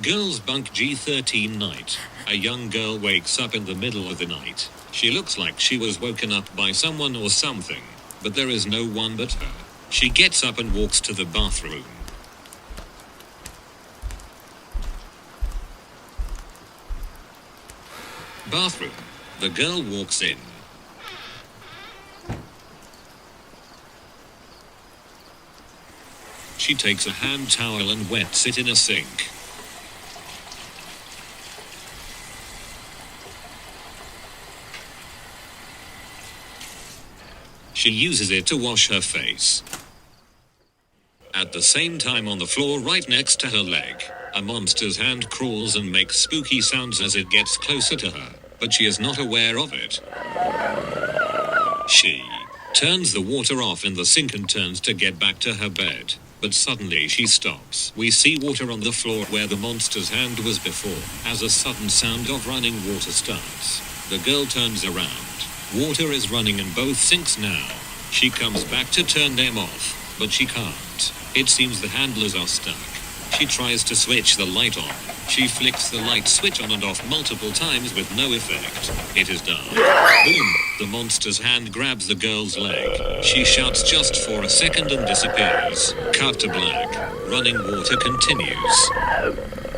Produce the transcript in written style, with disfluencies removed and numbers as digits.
Girls bunk G13 night. A young girl wakes up in the middle of the night. She looks like she was woken up by someone or something, but there is no one but her. She gets up and walks to the bathroom. Bathroom. The girl walks in. She takes a hand towel and wets it in a sink. She uses it to wash her face. At the same time, on the floor right next to her leg, a monster's hand crawls and makes spooky sounds as it gets closer to her, but she is not aware of it. She turns the water off in the sink and turns to get back to her bed, but suddenly she stops. We see water on the floor where the monster's hand was before, as a sudden sound of running water starts. The girl turns around. Water is running in both sinks now. She comes back to turn them off, but she can't. It seems the handles are stuck. She tries to switch the light on. She flicks the light switch on and off multiple times with no effect. It is done. Boom! The monster's hand grabs the girl's leg. She shouts just for a second and disappears. Cut to black. Running water continues.